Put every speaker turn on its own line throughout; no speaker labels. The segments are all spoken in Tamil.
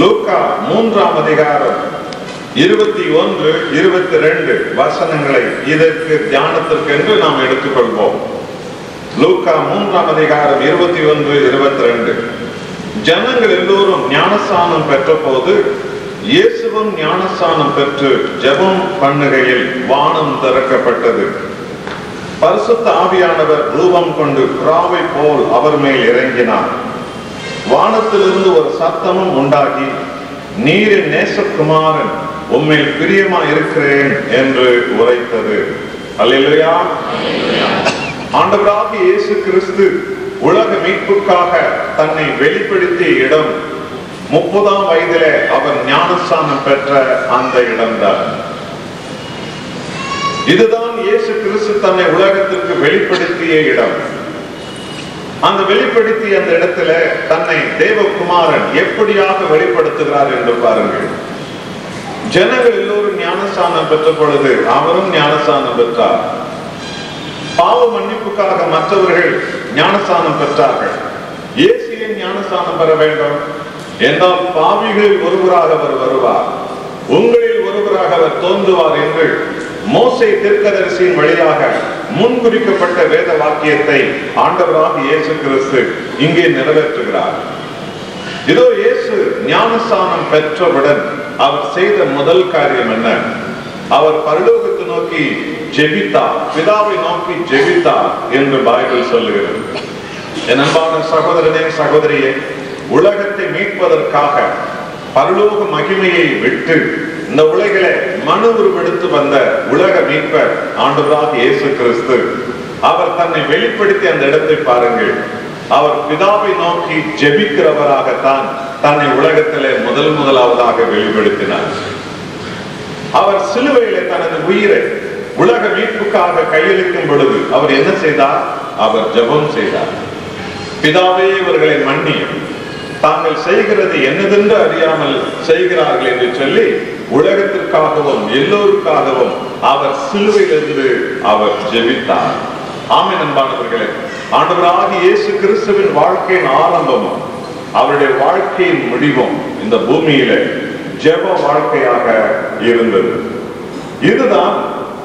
லூக்கா 3ஆம் அதிகாரம் 21, 22 வசனங்களை இதற்கு தியானத்திற்கென்று நாம் எடுத்துக்கொள்வோம். லூக்கா 3ஆம் அதிகாரம் 21, 22. ஜனங்கள் எல்லோரும் ஞானஸ்நானம் பெற்ற போது இயேசுவும் ஞானஸ்நானம் பெற்று ஜெபம் பண்ணுகையில் வானம் திறக்கப்பட்டது. பரிசுத்த ஆவியானவர் ரூபம் கொண்டு புறாவை போல் அவர் மேல் இறங்கினார். வானத்திலிருந்து ஒரு சத்தமும் உண்டாகி, நீரின் நேசகுமாரன், உம்மேல் பிரியமா இருக்கிறேன் என்று உரைத்தது. அல்லேலூயா. ஆண்டவராகிய இயேசு கிறிஸ்து உலக மீட்புக்காக தன்னை வெளிப்படுத்திய இடம் 30ஆம் வயதிலே அவர் ஞானஸ்நானம் பெற்ற அந்த இடம்தான். இதுதான் இயேசு கிறிஸ்து தன்னை உலகத்திற்கு வெளிப்படுத்திய இடம். அந்த வெளிப்படுத்திய அந்த இடத்துல தன்னை தேவகுமாரன் எப்படியாக வெளிப்படுத்துகிறார் என்று பாருங்கள். ஜனங்கள் எல்லோரும் ஞானஸ்நானம் பெற்ற பொழுது அவரும் ஞானஸ்நானம் பெற்றார். பாவ மன்னிப்புக்காக மற்றவர்கள் ஞானஸ்நானம் பெற்றார்கள். இயேசுவே ஞானஸ்நானம் பெற வேண்டும் என்றால் பாவிகளில் ஒருவராக அவர் வருவார், உங்களில் ஒருவராக அவர் தோன்றுவார் என்று மோசே தீர்க்கதரிசியின் வழியாக முன்குறிக்கப்பட்ட வேத வாக்கியத்தை ஆண்டவராக இயேசு கிறிஸ்து இங்கே நிறைவேற்றுகிறார். இதோ இயேசு ஞானஸ்நானம் பெற்றவுடன் அவர் செய்த முதல் காரியம் என்ன? அவர் பரலோகத்தை நோக்கி ஜெபித்தார், பிதாவை நோக்கி ஜெபித்தார் என்று பைபிள் சொல்லுகிறது. என் அன்பான சகோதரனே, சகோதரியே, உலகத்தை மீட்பதற்காக பரலோக மகிமையை விட்டு இந்த உலகில மனு உருவெடுத்து வந்த உலக மீட்பர் ஆண்டவராக இயேசு கிறிஸ்து அவர் தன்னை வெளிப்படுத்தி அந்த இடத்தை பாருங்கள். அவர் பிதாவை நோக்கி ஜெபிக்கிறவராகத்தான் தன்னை உலகத்திலே முதலாவதாக வெளிப்படுத்தினார். அவர் சிலுவையிலே தனது உயிரை உலக மீட்புக்காக கையளிக்கும் பொழுது அவர் என்ன செய்தார்? அவர் ஜெபம் செய்தார். பிதாவே, இவர்களை மன்னியும், தாங்கள் செய்கிறது என்னதென்று அறியாமல் செய்கிறார்கள் என்று சொல்லி உலகத்திற்காகவும் எல்லோருக்காகவும் அவர் சிலுவையிலிருந்து அவர் ஜெபித்தார். ஆமென். அன்பானவர்களே, ஆண்டவராகிய இயேசு கிறிஸ்துவின் வாழ்க்கையின் ஆரம்பமும் அவருடைய வாழ்க்கையின் முடிவும் இந்த பூமியில ஜெப வாழ்க்கையாக இருந்தது. இதுதான்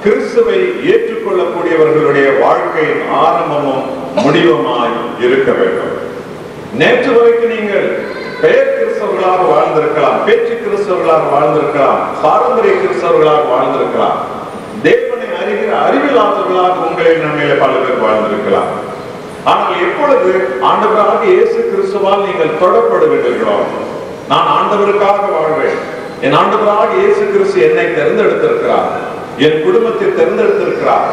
கிறிஸ்துவை ஏற்றுக்கொள்ளக்கூடியவர்களுடைய வாழ்க்கையின் ஆரம்பமும் முடிவுமாய் இருக்க வேண்டும். நேற்று வரைக்கும் நீங்கள் பெயர் கிறிஸ்தவர்களாக வாழ்ந்திருக்கலாம், பேச்சு கிறிஸ்தவர்களாக வாழ்ந்திருக்கலாம், பாரம்பரிய கிறிஸ்தவர்களாக வாழ்ந்திருக்கலாம், தேவனை அறிகிற அறிவில்லாதவர்களாக உங்களில் நம்மிலே பல பேர் வாழ்ந்திருக்கலாம். ஆனால் எப்பொழுது ஆண்டவராக இயேசு கிறிஸ்துவால் நீங்கள் தொடப்படுவீர்களோ, நான் ஆண்டவருக்காக வாழ்வேன், என் ஆண்டவராக இயேசு கிறிஸ்து என்னை தேர்ந்தெடுத்திருக்கிறார், என் குடும்பத்தை தேர்ந்தெடுத்திருக்கிறார்,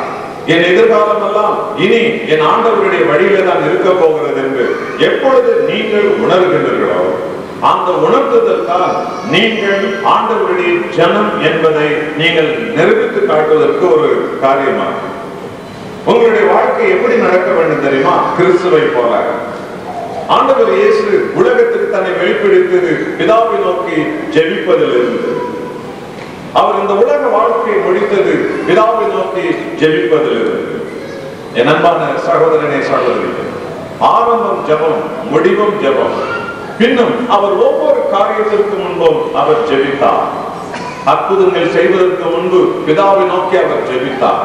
என் எதிர்காலம் எல்லாம் இனி என் ஆண்டவருடைய வழியில தான் இருக்க போகிறது என்று எப்பொழுது நீங்கள் உணர்கின்றீர்களோ, அந்த உணர்த்துதல் தான் நீங்கள் ஆண்டவருடைய ஜனம் என்பதை நீங்கள் நிரூபித்து காட்டுவதற்கு ஒரு காரியமாகும். உங்களுடைய வாழ்க்கை எப்படி நடக்க வேண்டும் தெரியுமா? கிறிஸ்துவை போல. ஆண்டவர் இயேசு உலகத்துக்கு தன்னை வெளிப்படுத்தியது பிதாவை நோக்கி ஜெபிப்பதிலிருந்து. அவர் இந்த உலக வாழ்க்கையை முடித்தது பிதாவை நோக்கி ஜெபிப்பதிலிருந்து. என் அன்பான சகோதரனே, சகோதரியே, ஆரம்பம் ஜெபம், முடிவும் ஜெபம். பின்னும் அவர் ஒவ்வொரு காரியத்திற்கு முன்பும் அவர் ஜெபித்தார். அற்புதங்கள் செய்வதற்கு முன்பு பிதாவை நோக்கி அவர் ஜெபித்தார்.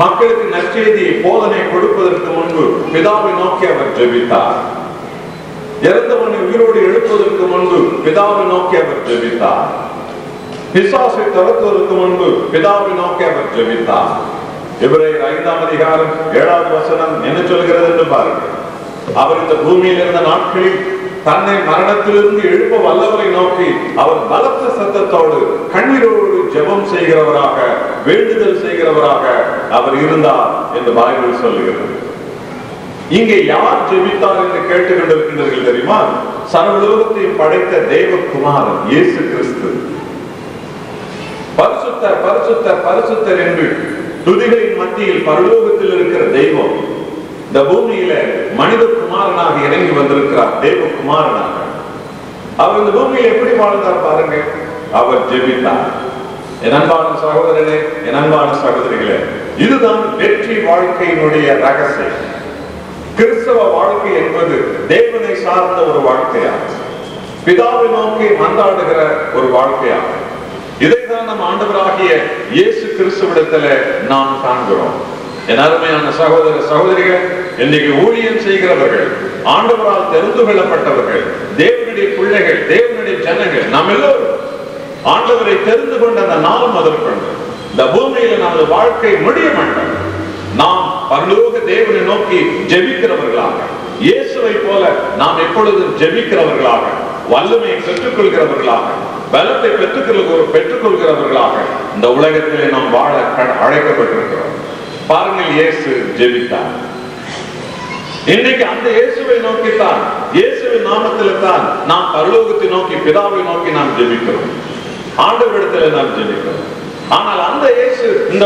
மக்களுக்கு நற்செய்தியை போதனை கொடுப்பதற்கு முன்பு பிதாவை நோக்கி அவர் ஜெபித்தார். இறந்தவனை உயிரோடு எழுப்பதற்கு முன்பு பிதாவை நோக்கி அவர் ஜெபித்தார். பிசாசை துரத்துவதற்கு முன்பு பிதாவை நோக்கி அவர் ஜெபித்தார். எபிரேயர் 5ஆம் அதிகாரம் 7வது வசனம் என்ன சொல்கிறது என்று பாருங்கள். அவர் இந்த பூமியில் இருந்த நாட்களில் தன்னை மரணத்திலிருந்து எழுப்ப வல்லவரை நோக்கி அவர் பலத்த சத்தத்தோடு கண்ணீரோடு ஜெபம் செய்கிறவராக, வேண்டுதல் செய்கிறவராக அவர் இருந்தார் என்று பைபிள் சொல்லுகிறது. இங்கே யார் ஜெபித்தார் என்று கேட்டுக்கொண்டிருக்கின்றீர்கள் தெரியுமா? சர்வலோகத்தையும் படைத்த தேவகுமாரன் இயேசு கிறிஸ்து. பரிசுத்தர் பரிசுத்தர் பரிசுத்தர் என்று துதிகளின் மத்தியில் பரலோகத்தில் இருக்கிற தெய்வம் இந்த பூமியில மனித குமாரனாக இறங்கி வந்திருக்கிறார், தேவகுமாரனாக. அவர் இந்த பூமியில் எப்படி வாழ்ந்தார் பாருங்க. அவர் ஜெபித்தார். என் அன்பான சகோதரனே, என் அன்பான சகோதரிகளே, இதுதான் வெற்றி வாழ்க்கையினுடைய ரகசியம். கிறிஸ்தவ வாழ்க்கை என்பது தேவனை சார்ந்த ஒரு வாழ்க்கையாகும். பிதாவை நோக்கி மன்றாடுகிற ஒரு வாழ்க்கையாகும். இதைதான் நம் ஆண்டவராகிய இயேசு கிறிஸ்துவிடத்துல நாம் காண்கிறோம். என் அருமையான சகோதர சகோதரிகள், இன்னைக்கு ஊழியம் செய்கிறவர்கள், ஆண்டவரால் தெரிந்து கொள்ளப்பட்டவர்கள், தேவனுடைய பிள்ளைகள், தேவனுடைய ஜனங்கள், நாம் எல்லோரும் ஆண்டவரை தெரிந்து கொண்ட அந்த நாள் முதற்கொண்டு இந்த பூமியில நமது வாழ்க்கை முடிய மாட்டோம். நாம் பரலோக தேவனை நோக்கி ஜெபிக்கிறவர்களாக, இயேசுவை போல நாம் எப்பொழுதும் ஜெபிக்கிறவர்களாக, வல்லமையை பெற்றுக்கொள்கிறவர்களாக, பலத்தை பெற்றுக்கொள்கிறவர்களாக இந்த உலகத்திலே நாம் வாழ அழைக்கப்பட்டிருக்கிறோம். பாருங்கள், இயேசு ஜெபித்தார். இன்றைக்கு அந்த இயேசுவை நோக்கித்தான், இயேசுவின் நாமத்தில் தான் நாம் பரலோகத்தை நோக்கி, பிதாவை நோக்கி நாம் ஜெபிக்கிறோம், ஆண்டவரிடத்தில் நாம் ஜெபிக்கிறோம். ஆனால் அந்த இயேசு இந்த